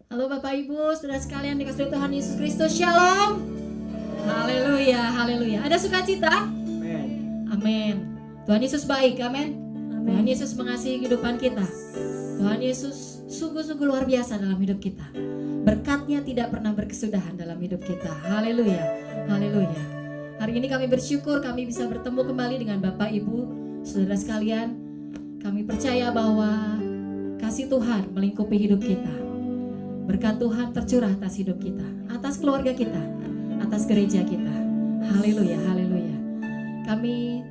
Halo Bapak Ibu, saudara sekalian dikasih Tuhan Yesus Kristus, Shalom. Haleluya, haleluya. Ada sukacita? Amin. Tuhan Yesus baik, amin. Tuhan Yesus mengasihi kehidupan kita. Tuhan Yesus sungguh-sungguh luar biasa dalam hidup kita. Berkatnya tidak pernah berkesudahan dalam hidup kita. Haleluya, haleluya. Hari ini kami bersyukur kami bisa bertemu kembali dengan Bapak Ibu, saudara sekalian. Kami percaya bahwa kasih Tuhan melingkupi hidup kita. Berkat Tuhan tercurah atas hidup kita, atas keluarga kita, atas gereja kita. Haleluya, haleluya. Kami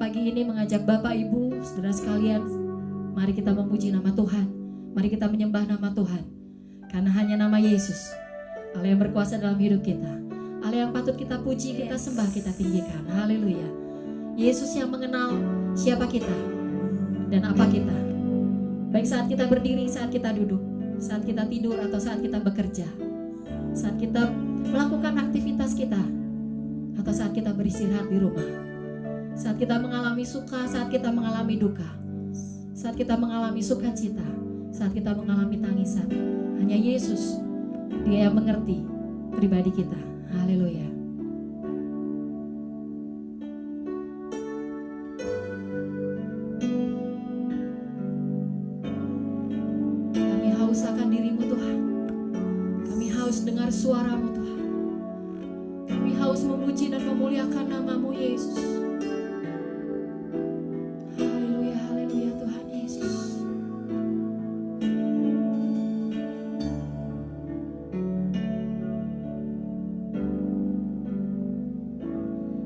pagi ini mengajak Bapak Ibu, saudara sekalian, mari kita memuji nama Tuhan. Mari kita menyembah nama Tuhan. Karena hanya nama Yesus, Allah yang berkuasa dalam hidup kita, Allah yang patut kita puji, kita sembah, kita tinggikan. Haleluya. Yesus yang mengenal siapa kita dan apa kita. Baik saat kita berdiri, saat kita duduk, saat kita tidur atau saat kita bekerja, saat kita melakukan aktivitas kita, atau saat kita beristirahat di rumah, saat kita mengalami suka, saat kita mengalami duka, saat kita mengalami sukacita, saat kita mengalami tangisan, hanya Yesus, Dia yang mengerti pribadi kita. Haleluya. Haus akan dirimu Tuhan. Kami haus dengar suaramu Tuhan. Kami haus memuji dan memuliakan namamu Yesus. Haleluya, haleluya Tuhan Yesus.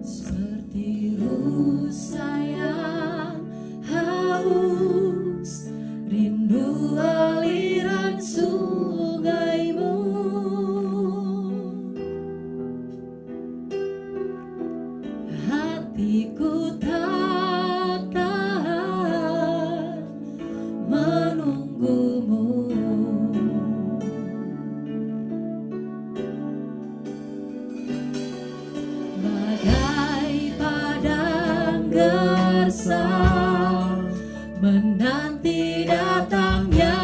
Seperti rusa yang haus, rindu aliran sungaimu, hatiku tak tahan menunggumu. Bagai padang gersang menanti datangnya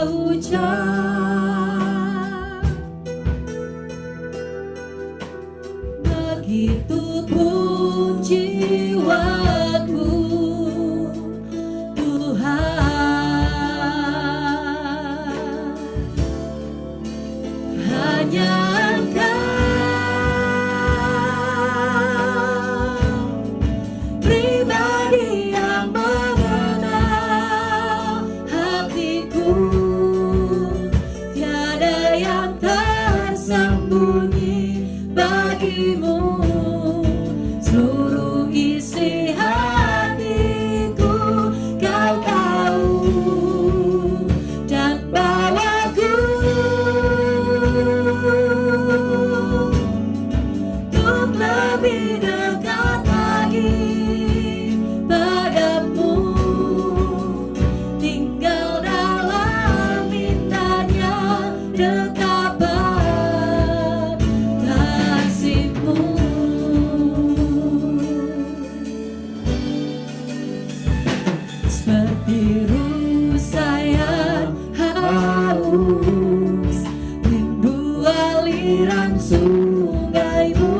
hujan, begitupun jiwaku Tuhan, hanya Engkau pribadi yang mengenal hatiku, tiada yang tersembunyi bagimu. Seluruh isi hatiku Kau tahu, dan bawaku untuk lebih dekat lagi padamu, tinggal dalam indahnya dekapan kasih-Mu. Seperti rusa yang haus, rindu aliran sungaimu,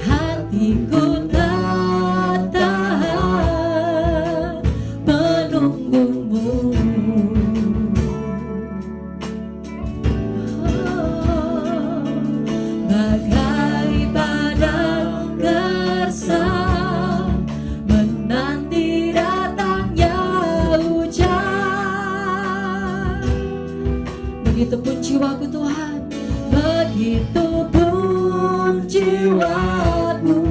hatiku tak tahan menunggumu. Bagai padang gersang menanti datangnya hujan, begitupun jiwaku Tuhan, begitupun jiwaku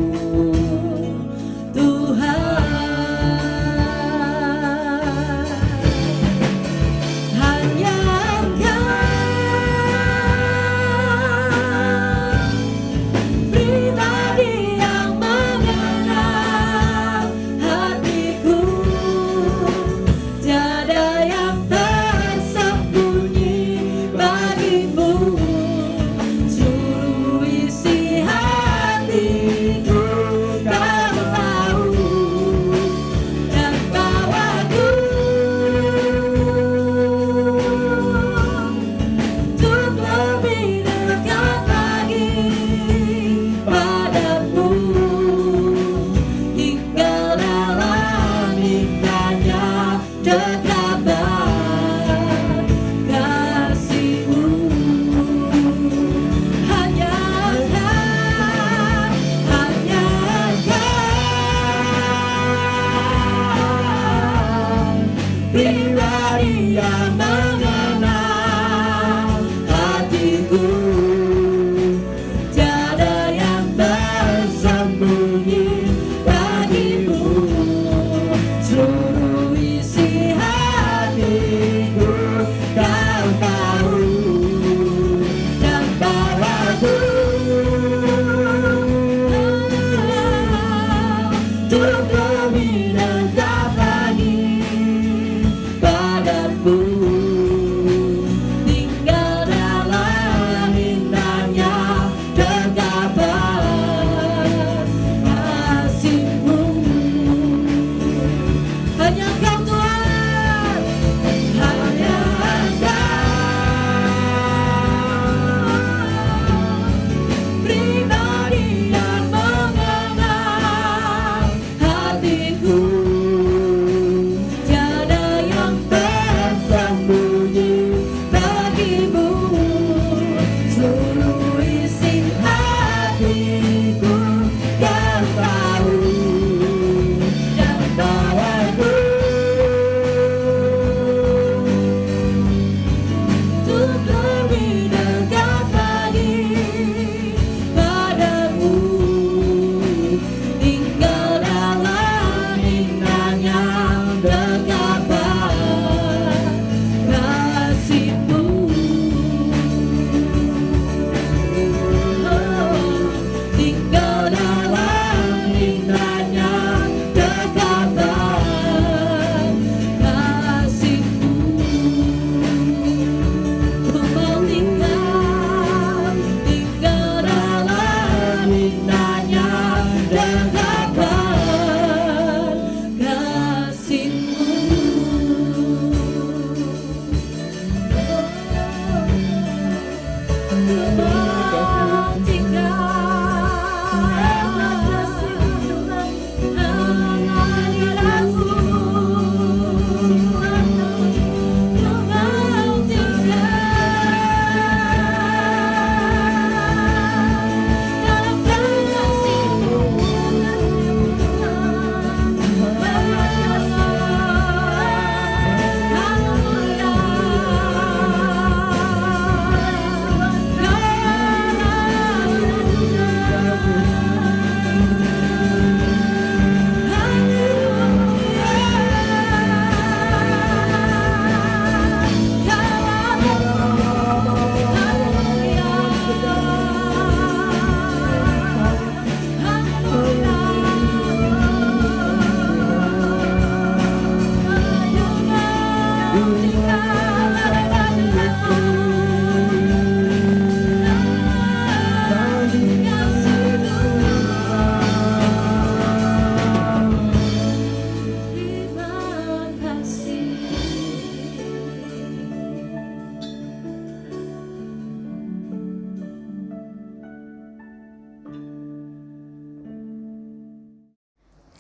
pegang bahu dan bawaku untuk lebih dekat lagi padamu, tinggal dalam indahnya dekapan kasih-Mu. Tinggal dalam indahnya dekapan kasih-Mu. Ku mau tinggal dalam indahnya dekapan kasih-Mu. Ku mau tinggal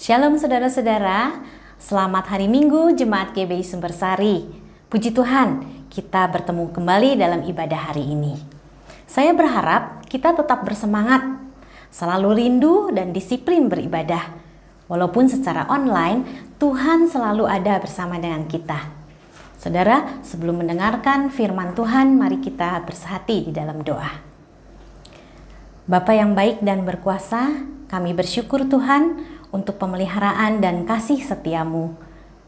Shalom saudara-saudara, selamat hari Minggu Jemaat GBI Sumbersari. Puji Tuhan, kita bertemu kembali dalam ibadah hari ini. Saya berharap kita tetap bersemangat, selalu rindu dan disiplin beribadah. Walaupun secara online, Tuhan selalu ada bersama dengan kita. Saudara, sebelum mendengarkan firman Tuhan, mari kita bersehati di dalam doa. Bapa yang baik dan berkuasa, kami bersyukur Tuhan untuk pemeliharaan dan kasih setia-Mu.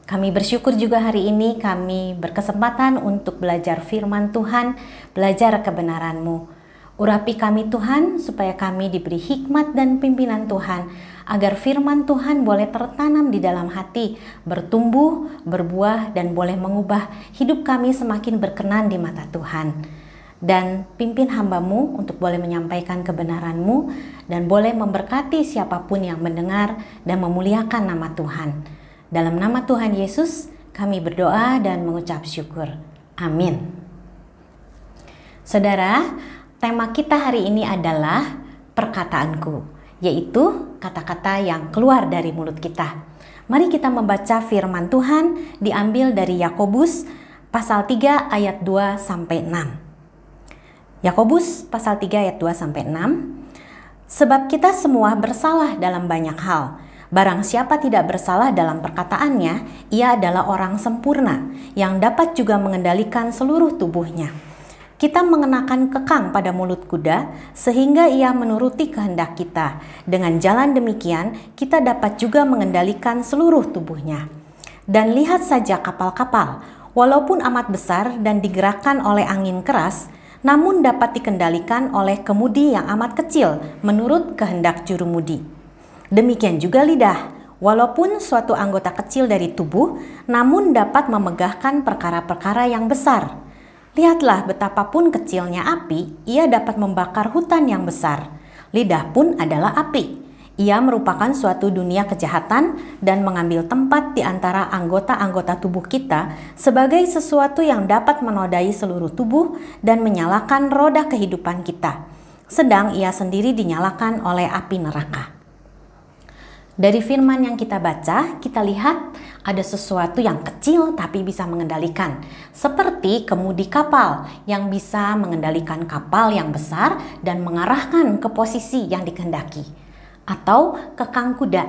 Kami bersyukur juga hari ini kami berkesempatan untuk belajar firman Tuhan, belajar kebenaran-Mu. Urapi kami Tuhan, supaya kami diberi hikmat dan pimpinan Tuhan, agar firman Tuhan boleh tertanam di dalam hati, bertumbuh, berbuah, dan boleh mengubah hidup kami semakin berkenan di mata Tuhan. Dan pimpin hamba-Mu untuk boleh menyampaikan kebenaran-Mu dan boleh memberkati siapapun yang mendengar dan memuliakan nama Tuhan. Dalam nama Tuhan Yesus kami berdoa dan mengucap syukur. Amin. Saudara, tema kita hari ini adalah perkataanku, yaitu kata-kata yang keluar dari mulut kita. Mari kita membaca firman Tuhan diambil dari Yakobus pasal 3 ayat 2 sampai 6. Yakobus pasal 3 ayat 2 sampai 6. Sebab kita semua bersalah dalam banyak hal. Barang siapa tidak bersalah dalam perkataannya, ia adalah orang sempurna yang dapat juga mengendalikan seluruh tubuhnya. Kita mengenakan kekang pada mulut kuda sehingga ia menuruti kehendak kita. Dengan jalan demikian, kita dapat juga mengendalikan seluruh tubuhnya. Dan lihat saja kapal-kapal, walaupun amat besar dan digerakkan oleh angin keras, namun dapat dikendalikan oleh kemudi yang amat kecil menurut kehendak jurumudi. Demikian juga lidah, walaupun suatu anggota kecil dari tubuh, namun dapat memegahkan perkara-perkara yang besar. Lihatlah betapapun kecilnya api, ia dapat membakar hutan yang besar. Lidah pun adalah api. Ia merupakan suatu dunia kejahatan dan mengambil tempat di antara anggota-anggota tubuh kita sebagai sesuatu yang dapat menodai seluruh tubuh dan menyalakan roda kehidupan kita. Sedang ia sendiri dinyalakan oleh api neraka. Dari firman yang kita baca, kita lihat ada sesuatu yang kecil tapi bisa mengendalikan. Seperti kemudi kapal yang bisa mengendalikan kapal yang besar dan mengarahkan ke posisi yang dikehendaki. atau kekang kuda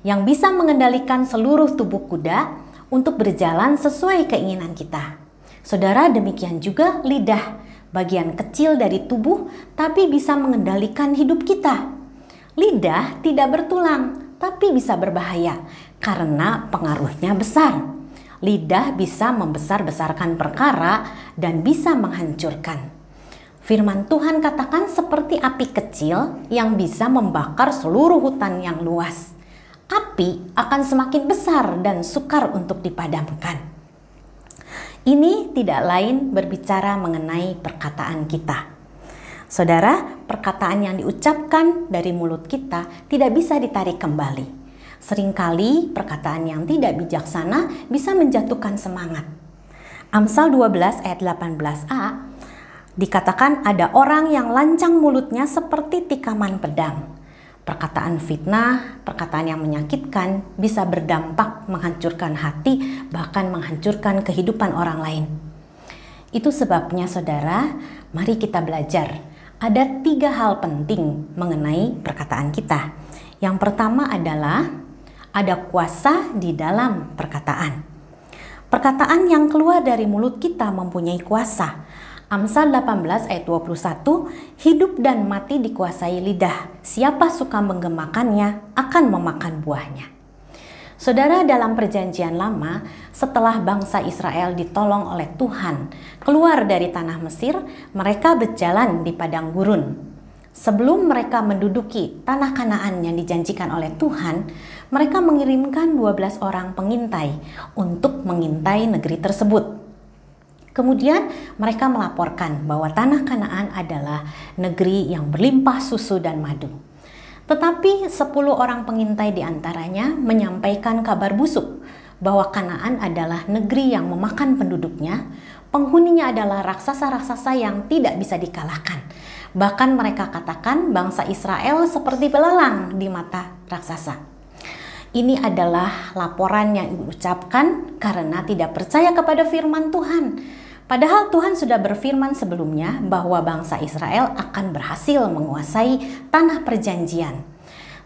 yang bisa mengendalikan seluruh tubuh kuda untuk berjalan sesuai keinginan kita. Saudara, demikian juga lidah, bagian kecil dari tubuh tapi bisa mengendalikan hidup kita. Lidah tidak bertulang tapi bisa berbahaya karena pengaruhnya besar. Lidah bisa membesar-besarkan perkara dan bisa menghancurkan. Firman Tuhan katakan seperti api kecil yang bisa membakar seluruh hutan yang luas. Api akan semakin besar dan sukar untuk dipadamkan. Ini tidak lain berbicara mengenai perkataan kita. Saudara, perkataan yang diucapkan dari mulut kita tidak bisa ditarik kembali. Seringkali perkataan yang tidak bijaksana bisa menjatuhkan semangat. Amsal 12 ayat 18a dikatakan ada orang yang lancang mulutnya seperti tikaman pedang. Perkataan fitnah, perkataan yang menyakitkan bisa berdampak menghancurkan hati, bahkan menghancurkan kehidupan orang lain. Itu sebabnya saudara, mari kita belajar. Ada 3 hal penting mengenai perkataan kita. Yang pertama adalah ada kuasa di dalam perkataan. Perkataan yang keluar dari mulut kita mempunyai kuasa. Amsal 18 ayat 21, hidup dan mati dikuasai lidah. Siapa suka menggemakannya akan memakan buahnya. Saudara, dalam perjanjian lama, setelah bangsa Israel ditolong oleh Tuhan keluar dari tanah Mesir, mereka berjalan di padang gurun. Sebelum mereka menduduki tanah Kanaan yang dijanjikan oleh Tuhan, mereka mengirimkan 12 orang pengintai untuk mengintai negeri tersebut. Kemudian mereka melaporkan bahwa tanah Kanaan adalah negeri yang berlimpah susu dan madu. Tetapi 10 orang pengintai diantaranya menyampaikan kabar busuk bahwa Kanaan adalah negeri yang memakan penduduknya, penghuninya adalah raksasa-raksasa yang tidak bisa dikalahkan. Bahkan mereka katakan bangsa Israel seperti belalang di mata raksasa. Ini adalah laporan yang diucapkan karena tidak percaya kepada firman Tuhan. Padahal Tuhan sudah berfirman sebelumnya bahwa bangsa Israel akan berhasil menguasai tanah perjanjian.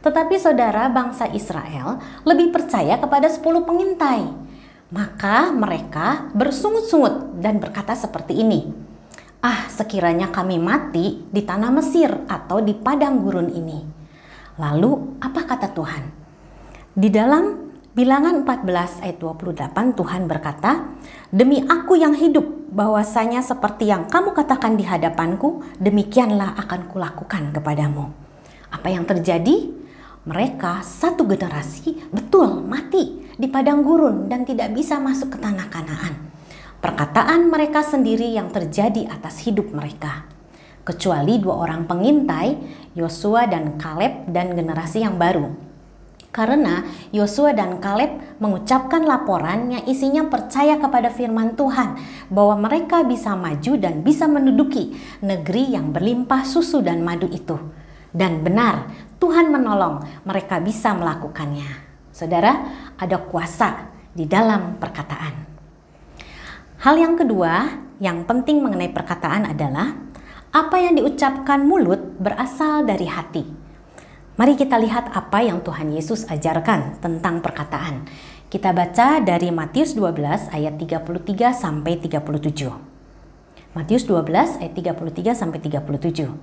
Tetapi saudara, bangsa Israel lebih percaya kepada 10 pengintai. Maka mereka bersungut-sungut dan berkata seperti ini, "Ah, sekiranya kami mati di tanah Mesir atau di padang gurun ini." Lalu apa kata Tuhan? Di dalam Bilangan 14 ayat 28 Tuhan berkata, "Demi aku yang hidup, bahwasanya seperti yang kamu katakan di hadapanku, demikianlah akan kulakukan kepadamu." Apa yang terjadi? Mereka satu generasi betul mati di padang gurun dan tidak bisa masuk ke tanah Kanaan. Perkataan mereka sendiri yang terjadi atas hidup mereka. Kecuali 2 orang pengintai, Yosua dan Kaleb, dan generasi yang baru. Karena Yosua dan Kaleb mengucapkan laporan yang isinya percaya kepada firman Tuhan bahwa mereka bisa maju dan bisa menduduki negeri yang berlimpah susu dan madu itu. Dan benar, Tuhan menolong mereka bisa melakukannya. Saudara, ada kuasa di dalam perkataan. Hal yang kedua yang penting mengenai perkataan adalah apa yang diucapkan mulut berasal dari hati. Mari kita lihat apa yang Tuhan Yesus ajarkan tentang perkataan. Kita baca dari Matius 12 ayat 33 sampai 37. Matius 12 ayat 33 sampai 37.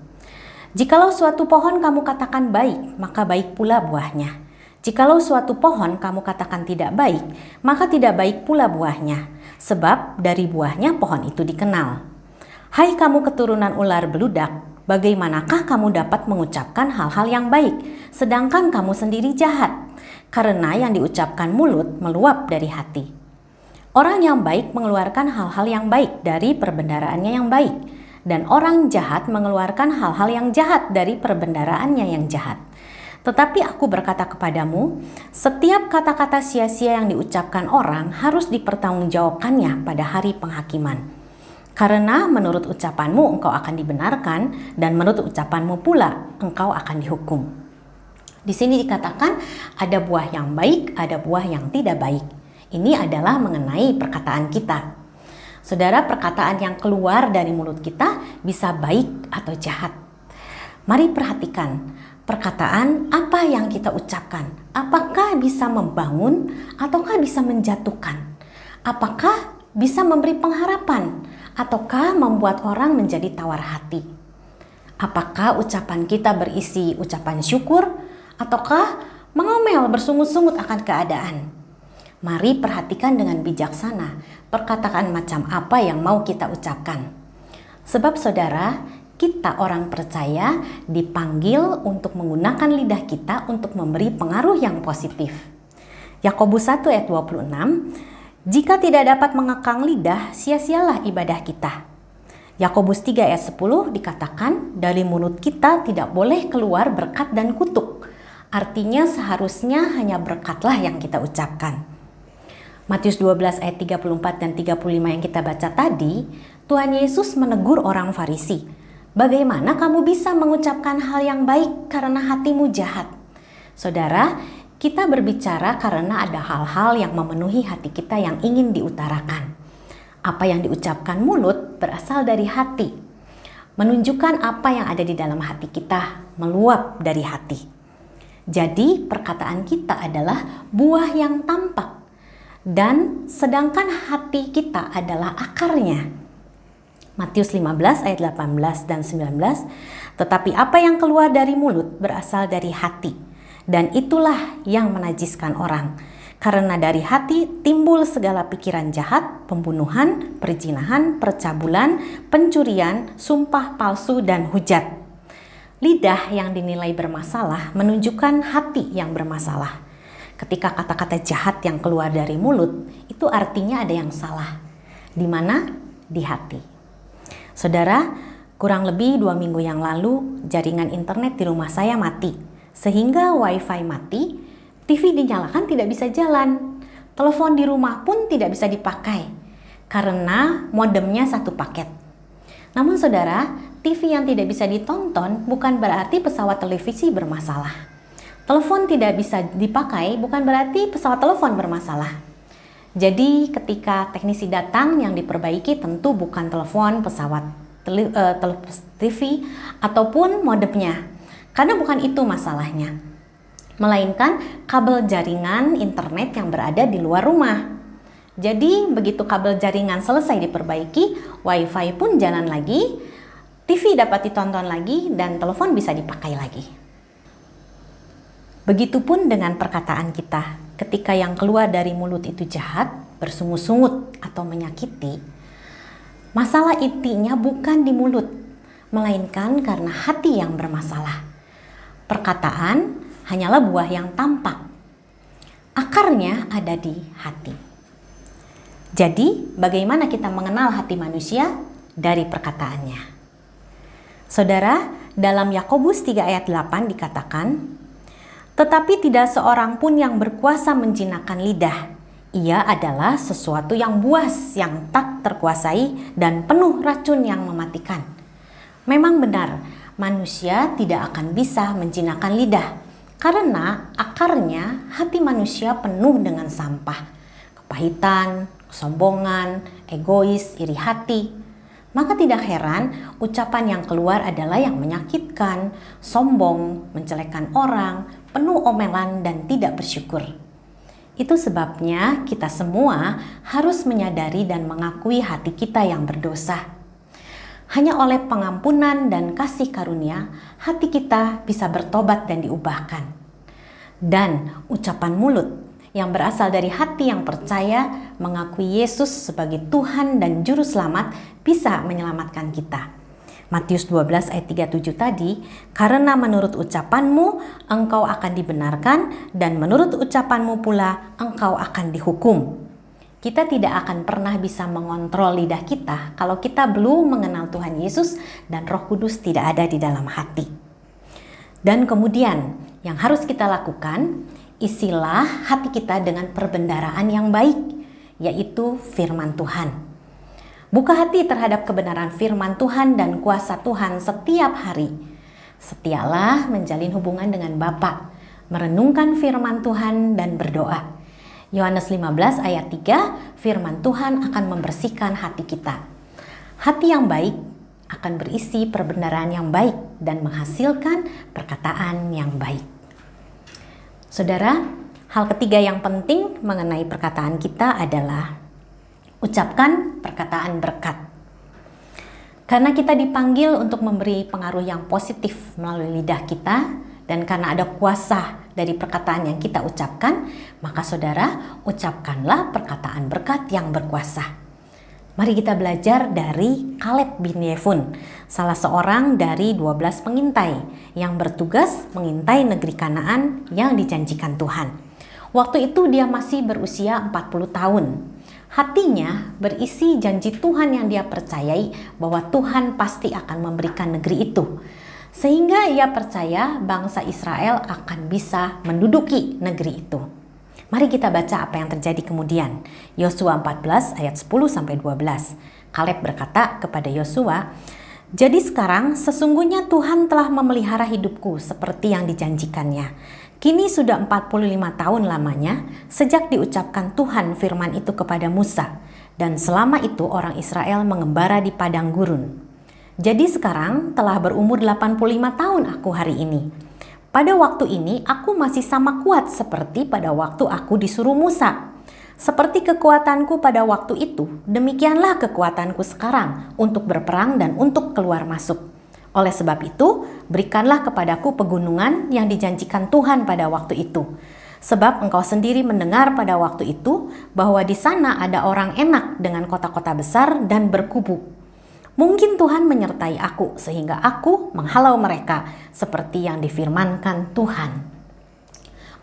"Jikalau suatu pohon kamu katakan baik, maka baik pula buahnya. Jikalau suatu pohon kamu katakan tidak baik, maka tidak baik pula buahnya. Sebab dari buahnya pohon itu dikenal. Hai kamu keturunan ular beludak, bagaimanakah kamu dapat mengucapkan hal-hal yang baik, sedangkan kamu sendiri jahat? Karena yang diucapkan mulut meluap dari hati. Orang yang baik mengeluarkan hal-hal yang baik dari perbendaraannya yang baik, dan orang jahat mengeluarkan hal-hal yang jahat dari perbendaraannya yang jahat. Tetapi aku berkata kepadamu, setiap kata-kata sia-sia yang diucapkan orang harus dipertanggungjawabkannya pada hari penghakiman. Karena menurut ucapanmu engkau akan dibenarkan, dan menurut ucapanmu pula engkau akan dihukum." Di sini dikatakan ada buah yang baik, ada buah yang tidak baik. Ini adalah mengenai perkataan kita. Saudara, perkataan yang keluar dari mulut kita bisa baik atau jahat. Mari perhatikan, perkataan apa yang kita ucapkan. Apakah bisa membangun ataukah bisa menjatuhkan? Apakah bisa memberi pengharapan ataukah membuat orang menjadi tawar hati? Apakah ucapan kita berisi ucapan syukur ataukah mengomel bersungut-sungut akan keadaan? Mari perhatikan dengan bijaksana perkataan macam apa yang mau kita ucapkan. Sebab saudara, kita orang percaya dipanggil untuk menggunakan lidah kita untuk memberi pengaruh yang positif. Yakobus 1 ayat 26, jika tidak dapat mengekang lidah, sia-sialah ibadah kita. Yakobus 3 ayat 10 dikatakan, dari mulut kita tidak boleh keluar berkat dan kutuk. Artinya seharusnya hanya berkatlah yang kita ucapkan. Matius 12 ayat 34 dan 35 yang kita baca tadi, Tuhan Yesus menegur orang Farisi. Bagaimana kamu bisa mengucapkan hal yang baik karena hatimu jahat? Saudara, kita berbicara karena ada hal-hal yang memenuhi hati kita yang ingin diutarakan. Apa yang diucapkan mulut berasal dari hati, menunjukkan apa yang ada di dalam hati kita, meluap dari hati. Jadi perkataan kita adalah buah yang tampak, dan sedangkan hati kita adalah akarnya. Matius 15 ayat 18 dan 19, tetapi apa yang keluar dari mulut berasal dari hati, dan itulah yang menajiskan orang. Karena dari hati timbul segala pikiran jahat, pembunuhan, perzinahan, percabulan, pencurian, sumpah palsu, dan hujat. Lidah yang dinilai bermasalah menunjukkan hati yang bermasalah. Ketika kata-kata jahat yang keluar dari mulut, itu artinya ada yang salah. Di mana? Di hati. Saudara, kurang lebih 2 minggu yang lalu, jaringan internet di rumah saya mati. Sehingga wifi mati, TV dinyalakan tidak bisa jalan. Telepon di rumah pun tidak bisa dipakai, karena modemnya satu paket. Namun saudara, TV yang tidak bisa ditonton bukan berarti pesawat televisi bermasalah. Telepon tidak bisa dipakai bukan berarti pesawat telepon bermasalah. Jadi ketika teknisi datang, yang diperbaiki tentu bukan telepon, pesawat, TV ataupun modemnya. Karena bukan itu masalahnya. Melainkan kabel jaringan internet yang berada di luar rumah. Jadi begitu kabel jaringan selesai diperbaiki, wifi pun jalan lagi, TV dapat ditonton lagi, dan telepon bisa dipakai lagi. Begitupun dengan perkataan kita, ketika yang keluar dari mulut itu jahat, bersungut-sungut atau menyakiti, masalah intinya bukan di mulut, melainkan karena hati yang bermasalah. Perkataan hanyalah buah yang tampak. Akarnya ada di hati. Jadi, bagaimana kita mengenal hati manusia? Dari perkataannya. Saudara, dalam Yakobus 3 ayat 8 dikatakan, tetapi tidak seorang pun yang berkuasa menjinakkan lidah. Ia adalah sesuatu yang buas, yang tak terkuasai, dan penuh racun yang mematikan. Memang benar, manusia tidak akan bisa menjinakkan lidah, karena akarnya hati manusia penuh dengan sampah, kepahitan, kesombongan, egois, iri hati. Maka tidak heran ucapan yang keluar adalah yang menyakitkan, sombong, menjelekkan orang, penuh omelan, dan tidak bersyukur. Itu sebabnya kita semua harus menyadari dan mengakui hati kita yang berdosa. Hanya oleh pengampunan dan kasih karunia, hati kita bisa bertobat dan diubahkan. Dan ucapan mulut yang berasal dari hati yang percaya mengakui Yesus sebagai Tuhan dan Juru Selamat bisa menyelamatkan kita. Matius 12 ayat 37 tadi, karena menurut ucapanmu engkau akan dibenarkan dan menurut ucapanmu pula engkau akan dihukum. Kita tidak akan pernah bisa mengontrol lidah kita kalau kita belum mengenal Tuhan Yesus dan Roh Kudus tidak ada di dalam hati. Dan kemudian yang harus kita lakukan, isilah hati kita dengan perbendaharaan yang baik, yaitu firman Tuhan. Buka hati terhadap kebenaran firman Tuhan dan kuasa Tuhan setiap hari. Setialah menjalin hubungan dengan Bapa, merenungkan firman Tuhan dan berdoa. Yohanes 15 ayat 3, firman Tuhan akan membersihkan hati kita. Hati yang baik akan berisi perbenaran yang baik dan menghasilkan perkataan yang baik. Saudara, hal ketiga yang penting mengenai perkataan kita adalah ucapkan perkataan berkat. Karena kita dipanggil untuk memberi pengaruh yang positif melalui lidah kita, dan karena ada kuasa dari perkataan yang kita ucapkan, maka saudara, ucapkanlah perkataan berkat yang berkuasa. Mari kita belajar dari Kaleb bin Yefun, salah seorang dari 12 pengintai yang bertugas mengintai negeri Kanaan yang dijanjikan Tuhan. Waktu itu dia masih berusia 40 tahun. Hatinya berisi janji Tuhan yang dia percayai bahwa Tuhan pasti akan memberikan negeri itu. Sehingga ia percaya bangsa Israel akan bisa menduduki negeri itu. Mari kita baca apa yang terjadi kemudian. Yosua 14 ayat 10-12. Kaleb berkata kepada Yosua, "Jadi sekarang sesungguhnya Tuhan telah memelihara hidupku seperti yang dijanjikannya. Kini sudah 45 tahun lamanya sejak diucapkan Tuhan firman itu kepada Musa. Dan selama itu orang Israel mengembara di padang gurun. Jadi sekarang telah berumur 85 tahun aku hari ini. Pada waktu ini aku masih sama kuat seperti pada waktu aku disuruh Musa. Seperti kekuatanku pada waktu itu, demikianlah kekuatanku sekarang untuk berperang dan untuk keluar masuk. Oleh sebab itu, berikanlah kepadaku pegunungan yang dijanjikan Tuhan pada waktu itu. Sebab engkau sendiri mendengar pada waktu itu bahwa di sana ada orang enak dengan kota-kota besar dan berkubu. Mungkin Tuhan menyertai aku sehingga aku menghalau mereka seperti yang difirmankan Tuhan."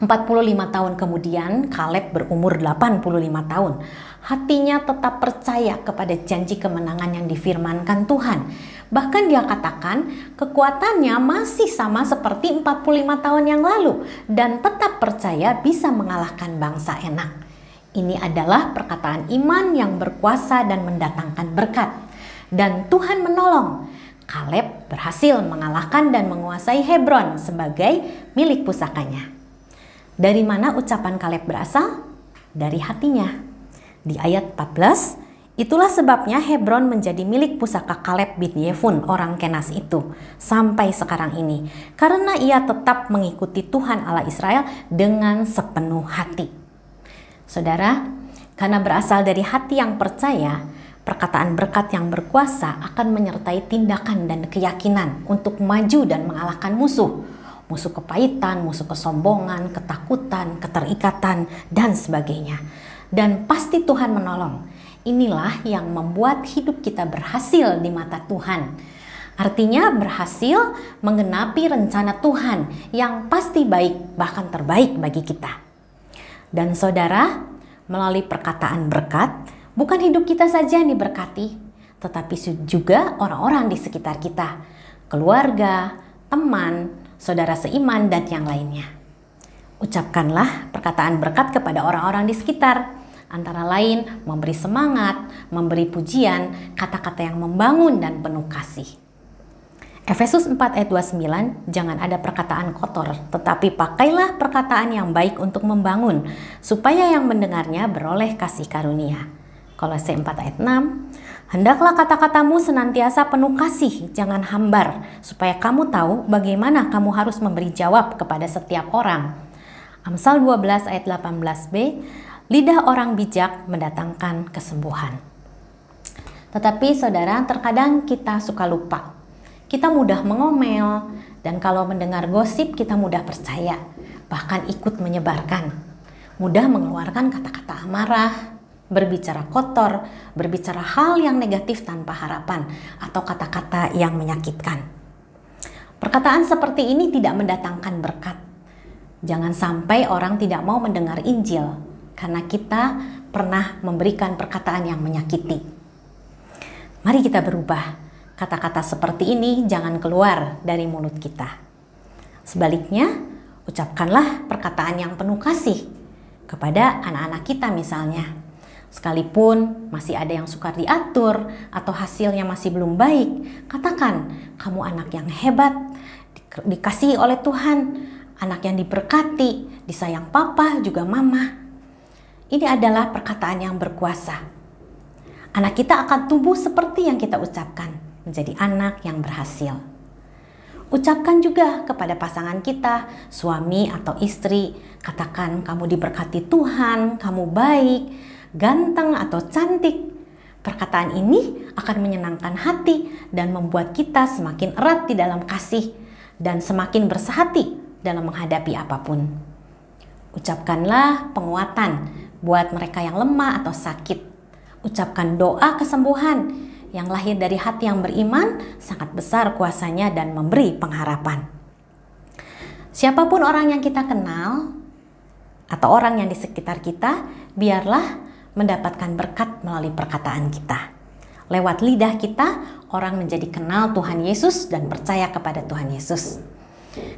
45 tahun kemudian Kaleb berumur 85 tahun. Hatinya tetap percaya kepada janji kemenangan yang difirmankan Tuhan. Bahkan dia katakan kekuatannya masih sama seperti 45 tahun yang lalu dan tetap percaya bisa mengalahkan bangsa enak. Ini adalah perkataan iman yang berkuasa dan mendatangkan berkat. Dan Tuhan menolong. Kaleb berhasil mengalahkan dan menguasai Hebron sebagai milik pusakanya. Dari mana ucapan Kaleb berasal? Dari hatinya. Di ayat 14, itulah sebabnya Hebron menjadi milik pusaka Kaleb bin Yefun orang Kenas itu sampai sekarang ini. Karena ia tetap mengikuti Tuhan Allah Israel dengan sepenuh hati. Saudara, karena berasal dari hati yang percaya, perkataan berkat yang berkuasa akan menyertai tindakan dan keyakinan untuk maju dan mengalahkan musuh. Musuh kepahitan, musuh kesombongan, ketakutan, keterikatan, dan sebagainya. Dan pasti Tuhan menolong. Inilah yang membuat hidup kita berhasil di mata Tuhan. Artinya berhasil menggenapi rencana Tuhan yang pasti baik, bahkan terbaik bagi kita. Dan saudara, melalui perkataan berkat, bukan hidup kita saja yang diberkati, tetapi juga orang-orang di sekitar kita, keluarga, teman, saudara seiman, dan yang lainnya. Ucapkanlah perkataan berkat kepada orang-orang di sekitar, antara lain memberi semangat, memberi pujian, kata-kata yang membangun dan penuh kasih. Efesus 4 ayat 29, jangan ada perkataan kotor, tetapi pakailah perkataan yang baik untuk membangun, supaya yang mendengarnya beroleh kasih karunia. Kolose 4 ayat 6, hendaklah kata-katamu senantiasa penuh kasih, jangan hambar, supaya kamu tahu bagaimana kamu harus memberi jawab kepada setiap orang. Amsal 12 ayat 18b, lidah orang bijak mendatangkan kesembuhan. Tetapi saudara, terkadang kita suka lupa. Kita mudah mengomel, dan kalau mendengar gosip kita mudah percaya, bahkan ikut menyebarkan. Mudah mengeluarkan kata-kata amarah, berbicara kotor, berbicara hal yang negatif tanpa harapan, atau kata-kata yang menyakitkan. Perkataan seperti ini tidak mendatangkan berkat. Jangan sampai orang tidak mau mendengar Injil, karena kita pernah memberikan perkataan yang menyakiti. Mari kita berubah. Kata-kata seperti ini jangan keluar dari mulut kita. Sebaliknya, ucapkanlah perkataan yang penuh kasih kepada anak-anak kita misalnya. Sekalipun masih ada yang suka diatur atau hasilnya masih belum baik, katakan, kamu anak yang hebat, dikasihi oleh Tuhan, anak yang diberkati, disayang papa juga mama. Ini adalah perkataan yang berkuasa. Anak kita akan tumbuh seperti yang kita ucapkan, menjadi anak yang berhasil. Ucapkan juga kepada pasangan kita, suami atau istri, katakan kamu diberkati Tuhan, kamu baik, ganteng atau cantik. Perkataan ini akan menyenangkan hati dan membuat kita semakin erat di dalam kasih dan semakin bersehati dalam menghadapi apapun. Ucapkanlah penguatan buat mereka yang lemah atau sakit. Ucapkan doa kesembuhan yang lahir dari hati yang beriman, sangat besar kuasanya dan memberi pengharapan. Siapapun orang yang kita kenal atau orang yang di sekitar kita, biarlah mendapatkan berkat melalui perkataan kita. Lewat lidah kita, orang menjadi kenal Tuhan Yesus dan percaya kepada Tuhan Yesus.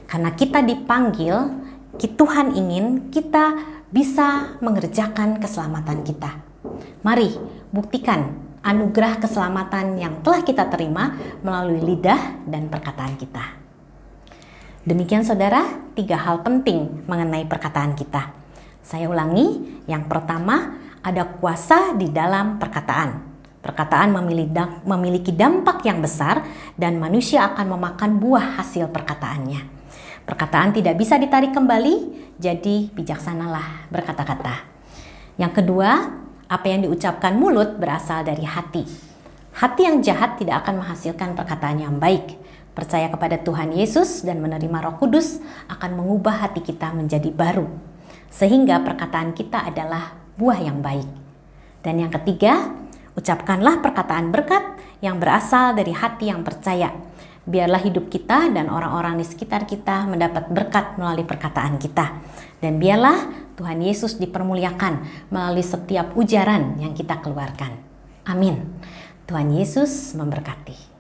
Karena kita dipanggil, Tuhan ingin kita bisa mengerjakan keselamatan kita. Mari buktikan anugerah keselamatan yang telah kita terima melalui lidah dan perkataan kita. Demikian saudara, 3 hal penting mengenai perkataan kita. Saya ulangi, yang pertama ada kuasa di dalam perkataan. Perkataan memiliki dampak yang besar dan manusia akan memakan buah hasil perkataannya. Perkataan tidak bisa ditarik kembali, jadi bijaksanalah berkata-kata. Yang kedua, apa yang diucapkan mulut berasal dari hati. Hati yang jahat tidak akan menghasilkan perkataan yang baik. Percaya kepada Tuhan Yesus dan menerima Roh Kudus akan mengubah hati kita menjadi baru. Sehingga perkataan kita adalah buah yang baik. Dan yang ketiga, ucapkanlah perkataan berkat yang berasal dari hati yang percaya. Biarlah hidup kita dan orang-orang di sekitar kita mendapat berkat melalui perkataan kita. Dan biarlah Tuhan Yesus dipermuliakan melalui setiap ujaran yang kita keluarkan. Amin. Tuhan Yesus memberkati.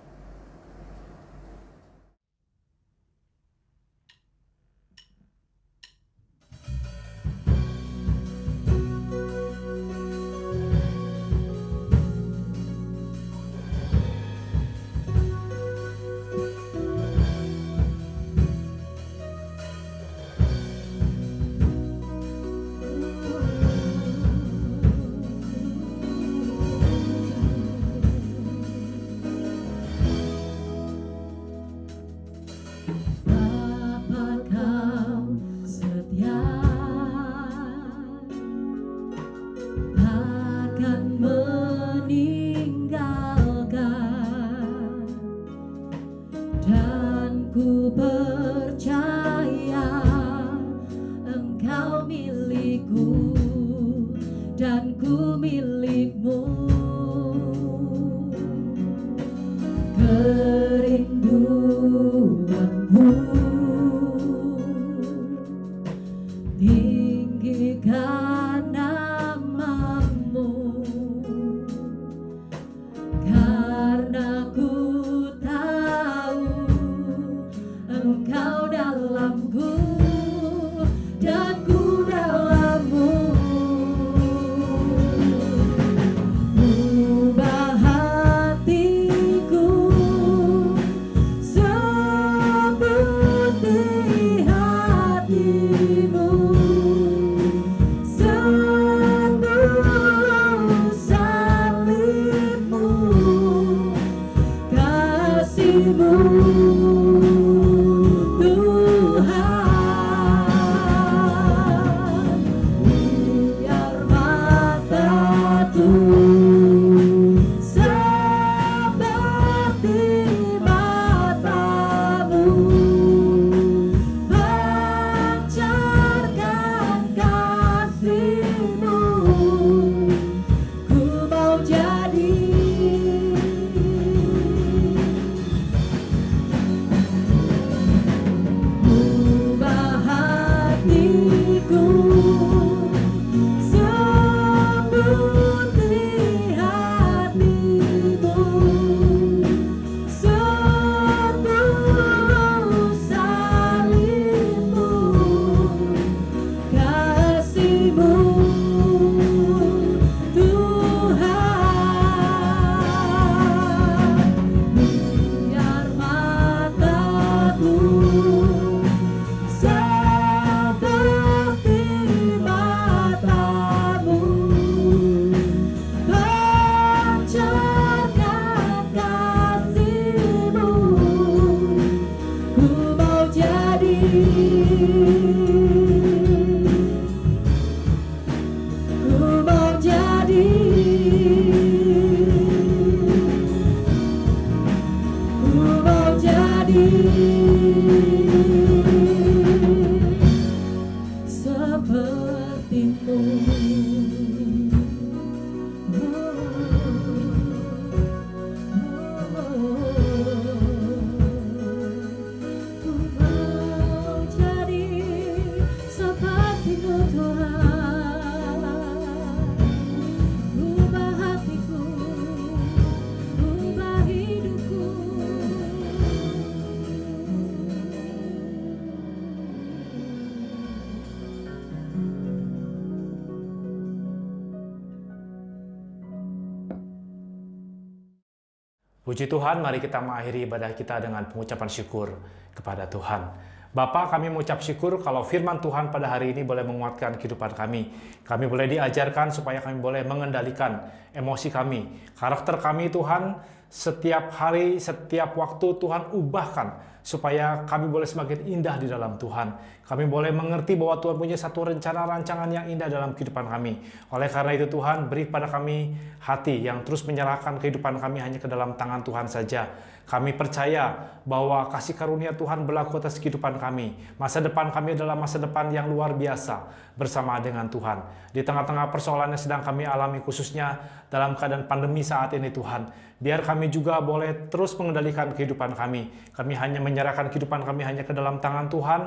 sepertimu. Ku mau jadi sepertimu Tuhan. Ubah hatiku, ubah hidupku. Puji Tuhan, mari kita mengakhiri ibadah kita dengan pengucapan syukur kepada Tuhan. Bapa, kami mengucap syukur kalau firman Tuhan pada hari ini boleh menguatkan kehidupan kami. Kami boleh diajarkan supaya kami boleh mengendalikan emosi kami. Karakter kami Tuhan, setiap hari, setiap waktu Tuhan ubahkan supaya kami boleh semakin indah di dalam Tuhan. Kami boleh mengerti bahwa Tuhan punya satu rencana rancangan yang indah dalam kehidupan kami. Oleh karena itu Tuhan, beri pada kami hati yang terus menyerahkan kehidupan kami hanya ke dalam tangan Tuhan saja. Kami percaya bahwa kasih karunia Tuhan berlaku atas kehidupan kami. Masa depan kami adalah masa depan yang luar biasa bersama dengan Tuhan. Di tengah-tengah persoalan yang sedang kami alami, khususnya dalam keadaan pandemi saat ini Tuhan, biar kami juga boleh terus mengendalikan kehidupan kami. Kami hanya menyerahkan kehidupan kami hanya ke dalam tangan Tuhan,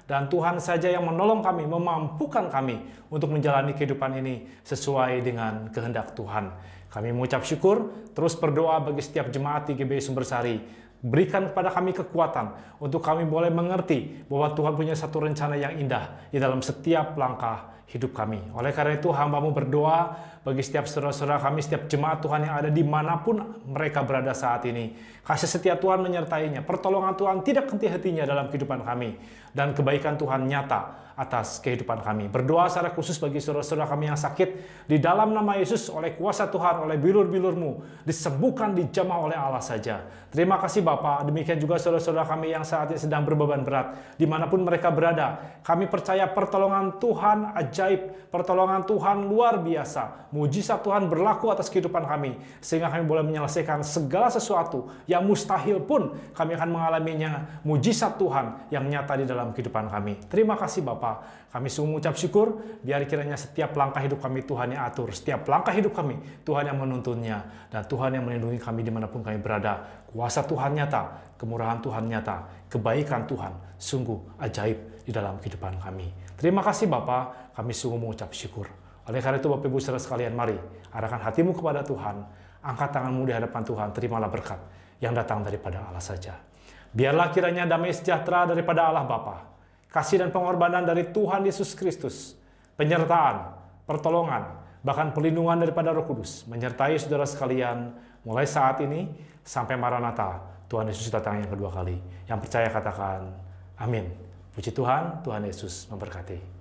dan Tuhan saja yang menolong kami, memampukan kami untuk menjalani kehidupan ini sesuai dengan kehendak Tuhan. Kami mengucap syukur, terus berdoa bagi setiap jemaat di GBI Sumbersari. Berikan kepada kami kekuatan untuk kami boleh mengerti bahwa Tuhan punya satu rencana yang indah di dalam setiap langkah hidup kami. Oleh karena itu hamba-Mu berdoa bagi setiap saudara-saudara kami, setiap jemaat Tuhan yang ada dimanapun mereka berada saat ini. Kasih setia Tuhan menyertainya, pertolongan Tuhan tidak henti-hentinya dalam kehidupan kami, dan kebaikan Tuhan nyata atas kehidupan kami. Berdoa secara khusus bagi saudara-saudara kami yang sakit, di dalam nama Yesus, oleh kuasa Tuhan, oleh bilur-bilur-Mu, disembuhkan, dijamah oleh Allah saja. Terima kasih Bapa. Demikian juga saudara-saudara kami yang saat ini sedang berbeban berat, dimanapun mereka berada. Kami percaya pertolongan Tuhan ajaib, pertolongan Tuhan luar biasa, mujizat Tuhan berlaku atas kehidupan kami, sehingga kami boleh menyelesaikan segala sesuatu yang mustahil pun kami akan mengalaminya, mujizat Tuhan yang nyata di dalam kehidupan kami. Terima kasih Bapa. Kami sungguh mengucap syukur, biar kiranya setiap langkah hidup kami Tuhan yang atur, setiap langkah hidup kami Tuhan yang menuntunnya, dan Tuhan yang melindungi kami dimanapun kami berada. Kuasa Tuhan nyata, kemurahan Tuhan nyata, kebaikan Tuhan sungguh ajaib di dalam kehidupan kami. Terima kasih Bapa, kami sungguh mengucap syukur. Oleh karena itu Bapak Ibu saudara sekalian, mari arahkan hatimu kepada Tuhan, angkat tanganmu di hadapan Tuhan, terimalah berkat yang datang daripada Allah saja. Biarlah kiranya damai sejahtera daripada Allah Bapa, kasih dan pengorbanan dari Tuhan Yesus Kristus, penyertaan, pertolongan, bahkan perlindungan daripada Roh Kudus menyertai saudara sekalian mulai saat ini sampai Maranatha, Tuhan Yesus datang yang kedua kali. Yang percaya katakan amin. Puji Tuhan, Tuhan Yesus memberkati.